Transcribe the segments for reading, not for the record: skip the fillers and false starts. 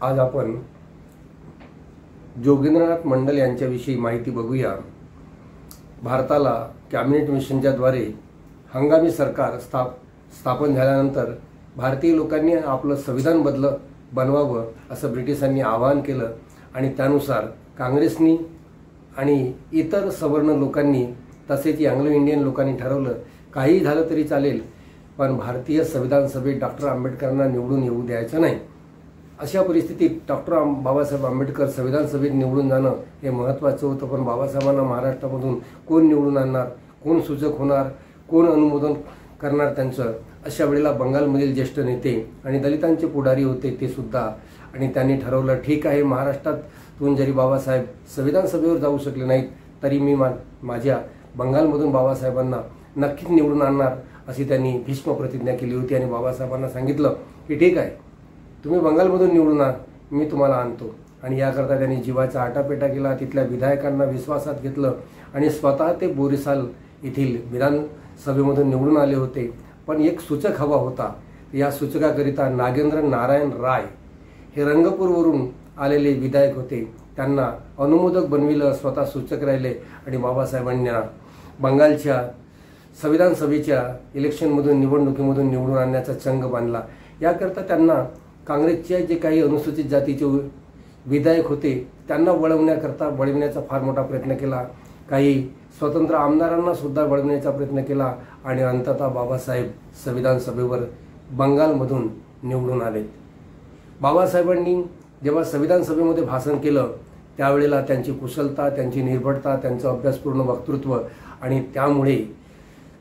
आज आपण जोगेंद्रनाथ मंडल यांच्याविषयी माहिती बघूया। भारताला कॅबिनेट मिशनच्या द्वारे हंगामी सरकार स्थापन झाल्यानंतर भारतीय लोकांनी आपलं संविधान बनवावं असं ब्रिटिशांनी आवाहन केलं आणि त्यानुसार काँग्रेसनी आणि इतर सवर्ण लोकांनी तसेच अँग्लो इंडियन लोकांनी ठरवलं काही झालं तरी चालेल पण भारतीय संविधान सभेत डॉक्टर आंबेडकरांना निवडून येऊ द्यायचं नाही। अशा परिस्थितीत डॉक्टर बाबासाहेब आंबेडकर संविधान सभेत निवडून जाणं हे महत्त्वाचं होतं। पण बाबासाहेबांना महाराष्ट्रामधून कोण निवडून आणणार, कोण सूचक होणार, कोण अनुमोदन करणार त्यांचं, अशा वेळेला बंगालमधील ज्येष्ठ नेते आणि दलितांचे पुढारी होते ते सुद्धा, आणि त्यांनी ठरवलं ठीक आहे महाराष्ट्रातून जरी बाबासाहेब संविधान सभेवर जाऊ शकले नाहीत तरी मी माझ्या बंगालमधून बाबासाहेबांना नक्कीच निवडून आणणार अशी त्यांनी भीष्म प्रतिज्ञा केली होती। आणि बाबासाहेबांना सांगितलं की ठीक आहे तुम्ही बंगालमधून निवडून आणा, मी तुम्हाला आणतो। आणि याकरता त्यांनी जीवाचा आटापेटा केला, तिथल्या विधायकांना विश्वासात घेतलं आणि स्वतः ते बोरीसाल येथील विधानसभेमधून निवडून आले होते। पण एक सूचक हवा होता, या सूचकाकरिता नागेंद्र नारायण राय हे रंगपूरवरून आलेले विधायक होते, त्यांना अनुमोदक बनविलं, स्वतः सूचक राहिले आणि बाबासाहेबांना बंगालच्या संविधान सभेच्या इलेक्शनमधून निवडणुकीमधून निवडून आणण्याचा चंग बांधला। याकरता त्यांना काँग्रेसचे जे काही अनुसूचित जातीचे विधायक होते त्यांना वळवण्याचा फार मोठा प्रयत्न केला, काही स्वतंत्र आमदारांना सुद्धा वळवण्याचा प्रयत्न केला आणि अंततः बाबासाहेब संविधान सभेवर बंगालमधून निवडून आले। बाबासाहेबांनी जेव्हा संविधान सभेमध्ये भाषण केलं त्यावेळेला त्यांची कुशलता, त्यांची निर्भीडता, त्यांचं अभ्यासपूर्ण वक्तृत्व आणि त्यामुळे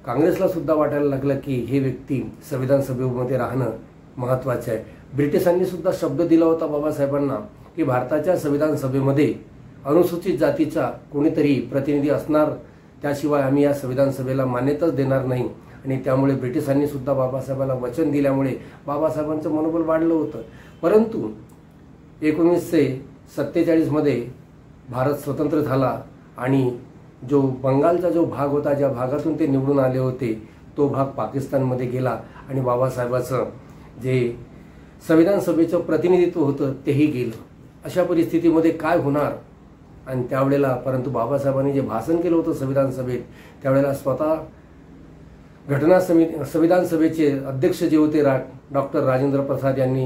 काँग्रेसला सुद्धा वाटायला लागलं की हे व्यक्ती संविधान सभेमध्ये राहणं महत्त्वाचं आहे। ब्रिटिशांनी सुद्धा शब्द दिला होता बाबासाहेबांना की भारताच्या संविधान सभेमध्ये अनुसूचित जातीचा कोणीतरी प्रतिनिधी असणार, त्याशिवाय आम्ही या संविधान सभेला मान्यताच देणार नाही। आणि त्यामुळे ब्रिटिशांनी सुद्धा बाबासाहेबांना वचन दिल्यामुळे बाबासाहेबांचं मनोबल वाढलं होतं। परंतु 1947 मध्ये भारत स्वतंत्र झाला आणि जो बंगालचा जो भाग होता, ज्या भागातून ते निवडून आले होते तो भाग पाकिस्तानमध्ये गेला आणि बाबासाहेबांचं जे संविधान सभेचं प्रतिनिधित्व होतं तेही गेलं। अशा परिस्थितीमध्ये काय होणार? आणि त्यावेळेला परंतु बाबासाहेबांनी जे भाषण केलं होतं संविधान सभेत त्यावेळेला स्वतः संविधान सभेचे अध्यक्ष जे होते डॉक्टर राजेंद्र प्रसाद यांनी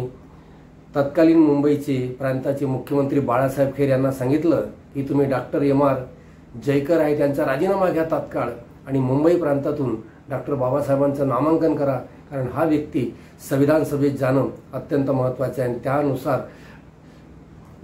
तत्कालीन मुंबईचे प्रांताचे मुख्यमंत्री बाळासाहेब खेर यांना सांगितलं की तुम्ही डॉक्टर M.R. जयकर आहे त्यांचा राजीनामा घ्या तात्काळ आणि मुंबई प्रांतातून डॉक्टर बाबासाहेबांचं नामांकन करा, कारण हा व्यक्ती संविधान सभेत जाणं अत्यंत महत्त्वाचं आहे। आणि त्यानुसार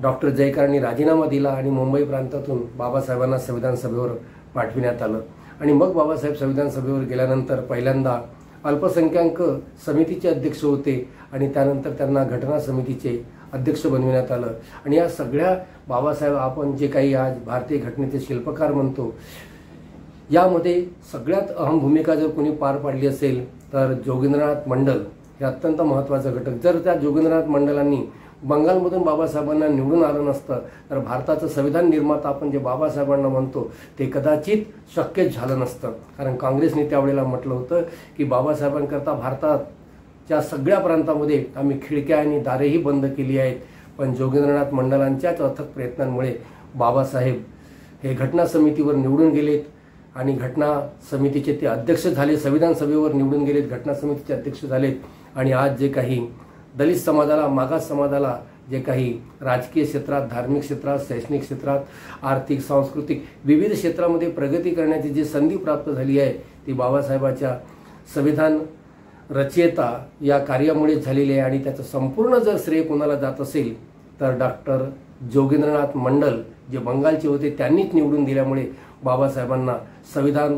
डॉक्टर जयकरांनी राजीनामा दिला आणि मुंबई प्रांतातून बाबासाहेबांना संविधान सभेवर पाठविण्यात आलं। आणि मग बाबासाहेब संविधान सभेवर गेल्यानंतर पहिल्यांदा अल्पसंख्याक समितीचे अध्यक्ष होते आणि त्यानंतर त्यांना घटना समितीचे अध्यक्ष बनविण्यात आलं। आणि या सगळ्या बाबासाहेब आपण जे काही आज भारतीय घटनेचे शिल्पकार म्हणतो यामध्ये सगळ्यात अहम भूमिका जर कोणी पार पाडली असेल तर जोगेंद्रनाथ मंडल हे अत्यंत महत्त्वाचा घटक। जर त्या जोगेंद्रनाथ मंडलांनी बंगालमधून बाबासाहेबांना निवडून आलं नसतं तर भारताचं संविधान निर्माता आपण जे बाबासाहेबांना म्हणतो ते कदाचित शक्यच झालं नसतं। कारण काँग्रेसने त्यावेळेला म्हटलं होतं की बाबासाहेबांकरता भारताच्या सगळ्या प्रांतामध्ये आम्ही खिडक्या आणि दारेही बंद केली आहेत। पण जोगेंद्रनाथ मंडलांच्याच अथक प्रयत्नांमुळे बाबासाहेब हे घटना समितीवर निवडून गेलेत आणि घटना समितीचे ते अध्यक्ष झाले, संविधान सभेवर निवडून गेलेत, घटना समितीचे अध्यक्ष झालेत। आणि आज जे काही दलित समाजाला, मागास समाजाला जे काही राजकीय क्षेत्रात, धार्मिक क्षेत्रात, शैक्षणिक क्षेत्रात, आर्थिक, सांस्कृतिक विविध क्षेत्रामध्ये प्रगती करण्याची जी संधी प्राप्त झाली आहे ती बाबासाहेबांच्या संविधान रचयिता या कार्यामुळेच झालेली आहे। आणि त्याचं संपूर्ण जर श्रेय कोणाला जात असेल तर डॉक्टर जोगेंद्रनाथ मंडल जे बंगालचे होते त्यांनीच निवडून दिल्यामुळे बाबासाहेबांना संविधान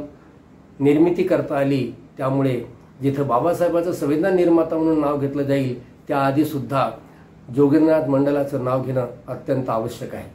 निर्मिती करता आली। त्यामुळे जिथं बाबासाहेबांचं संविधान निर्माता म्हणून नाव घेतलं जाईल त्याआधी सुद्धा जोगेंद्रनाथ मंडलाचं नाव घेणं अत्यंत आवश्यक आहे।